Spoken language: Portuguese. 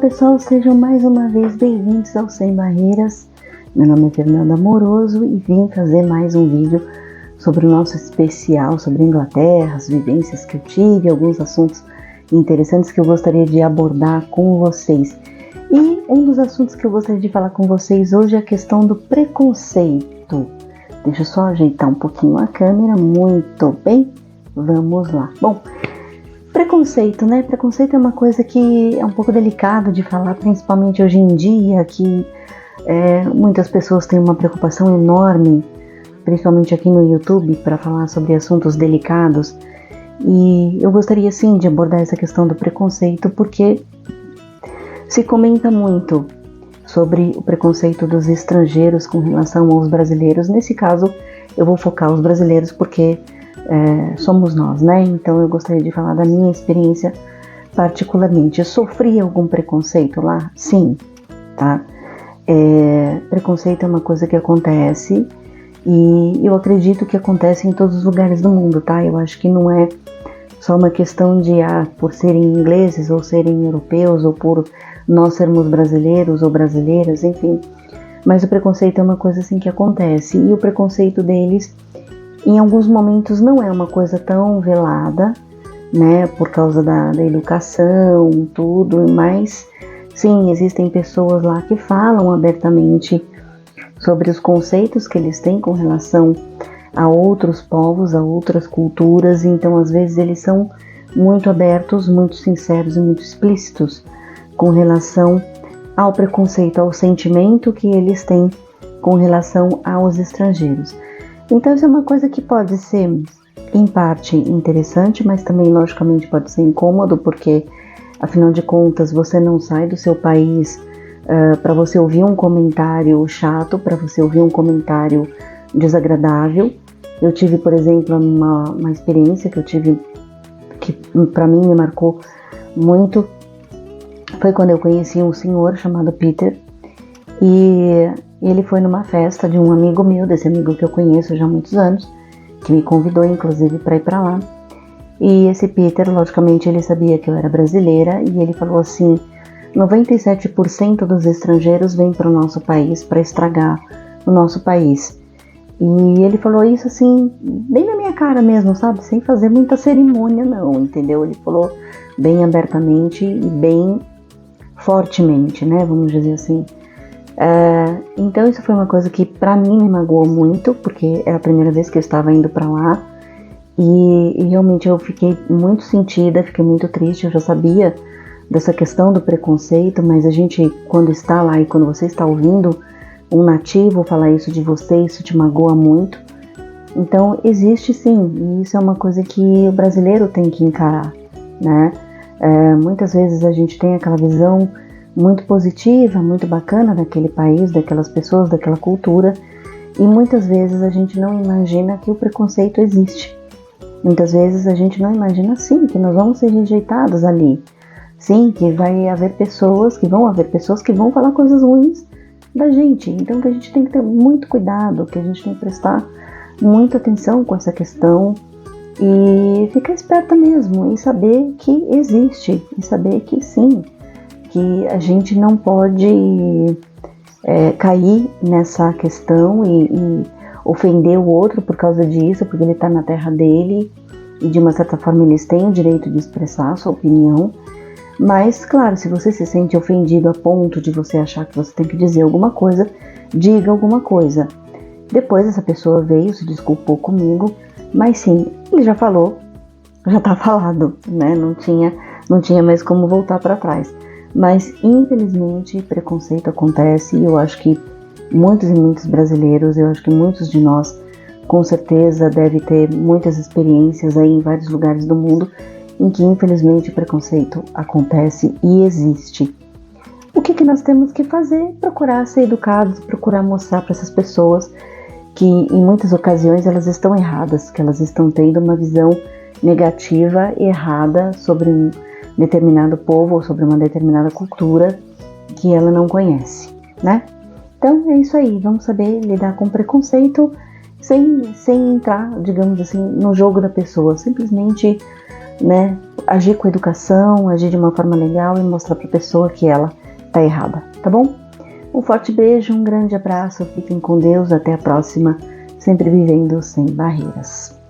pessoal, sejam mais uma vez bem-vindos ao Sem Barreiras. Meu nome é Fernanda Amoroso e vim fazer mais um vídeo sobre o nosso especial sobre Inglaterra, as vivências que eu tive, alguns assuntos interessantes que eu gostaria de abordar com vocês. E um dos assuntos que eu gostaria de falar com vocês hoje é a questão do preconceito. Deixa eu só ajeitar um pouquinho a câmera, muito bem, vamos lá. Bom, preconceito, né? Preconceito é uma coisa que é um pouco delicado de falar, principalmente hoje em dia, que muitas pessoas têm uma preocupação enorme, principalmente aqui no YouTube, para falar sobre assuntos delicados. E eu gostaria sim de abordar essa questão do preconceito, porque se comenta muito sobre o preconceito dos estrangeiros com relação aos brasileiros. Nesse caso, eu vou focar os brasileiros porque somos nós, né? Então eu gostaria de falar da minha experiência particularmente. Eu sofri algum preconceito lá? Sim, tá? Preconceito é uma coisa que acontece e eu acredito que acontece em todos os lugares do mundo, tá? Eu acho que não é só uma questão de por serem ingleses ou serem europeus ou por nós sermos brasileiros ou brasileiras, enfim. Mas o preconceito é uma coisa assim que acontece e o preconceito deles em alguns momentos não é uma coisa tão velada, né, por causa da educação, tudo, mas sim, existem pessoas lá que falam abertamente sobre os conceitos que eles têm com relação a outros povos, a outras culturas, então às vezes eles são muito abertos, muito sinceros e muito explícitos com relação ao preconceito, ao sentimento que eles têm com relação aos estrangeiros. Então isso é uma coisa que pode ser, em parte, interessante, mas também, logicamente, pode ser incômodo, porque, afinal de contas, você não sai do seu país para você ouvir um comentário chato, para você ouvir um comentário desagradável. Eu tive, por exemplo, uma experiência que eu tive, que para mim me marcou muito, foi quando eu conheci um senhor chamado Peter, e ele foi numa festa de um amigo meu, desse amigo que eu conheço já há muitos anos, que me convidou inclusive para ir para lá. E esse Peter, logicamente, ele sabia que eu era brasileira e ele falou assim: 97% dos estrangeiros vêm para o nosso país para estragar o nosso país. E ele falou isso assim, bem na minha cara mesmo, sabe? Sem fazer muita cerimônia não, entendeu? Ele falou bem abertamente e bem fortemente, né? Vamos dizer assim. Então isso foi uma coisa que pra mim me magoou muito, porque era a primeira vez que eu estava indo pra lá e realmente eu fiquei muito sentida, fiquei muito triste. Eu já sabia dessa questão do preconceito, mas a gente, quando está lá e quando você está ouvindo um nativo falar isso de você, isso te magoa muito. Então existe sim, e isso é uma coisa que o brasileiro tem que encarar, né? Muitas vezes a gente tem aquela visão muito positiva, muito bacana daquele país, daquelas pessoas, daquela cultura, e muitas vezes a gente não imagina que o preconceito existe. Muitas vezes a gente não imagina sim que nós vamos ser rejeitados ali, sim, que vai haver pessoas, que vão falar coisas ruins da gente. Então que a gente tem que ter muito cuidado, que a gente tem que prestar muita atenção com essa questão e ficar esperta mesmo e saber que existe, e saber que sim, que a gente não pode cair nessa questão e ofender o outro por causa disso, porque ele está na terra dele e de uma certa forma eles têm o direito de expressar a sua opinião. Mas claro, se você se sente ofendido a ponto de você achar que você tem que dizer alguma coisa, diga alguma coisa. Depois essa pessoa veio, se desculpou comigo, mas sim, ele já falou, já está falado, né? Não tinha mais como voltar para trás. Mas, infelizmente, preconceito acontece e eu acho que muitos e muitos brasileiros, eu acho que muitos de nós, com certeza, devem ter muitas experiências aí em vários lugares do mundo em que, infelizmente, preconceito acontece e existe. O que nós temos que fazer? Procurar ser educados, procurar mostrar para essas pessoas que, em muitas ocasiões, elas estão erradas, que elas estão tendo uma visão negativa, errada sobre um determinado povo ou sobre uma determinada cultura que ela não conhece, né? Então é isso aí, vamos saber lidar com preconceito sem entrar, digamos assim, no jogo da pessoa, simplesmente, né, agir com educação, agir de uma forma legal e mostrar para a pessoa que ela tá errada, tá bom? Um forte beijo, um grande abraço, fiquem com Deus, até a próxima, sempre vivendo sem barreiras.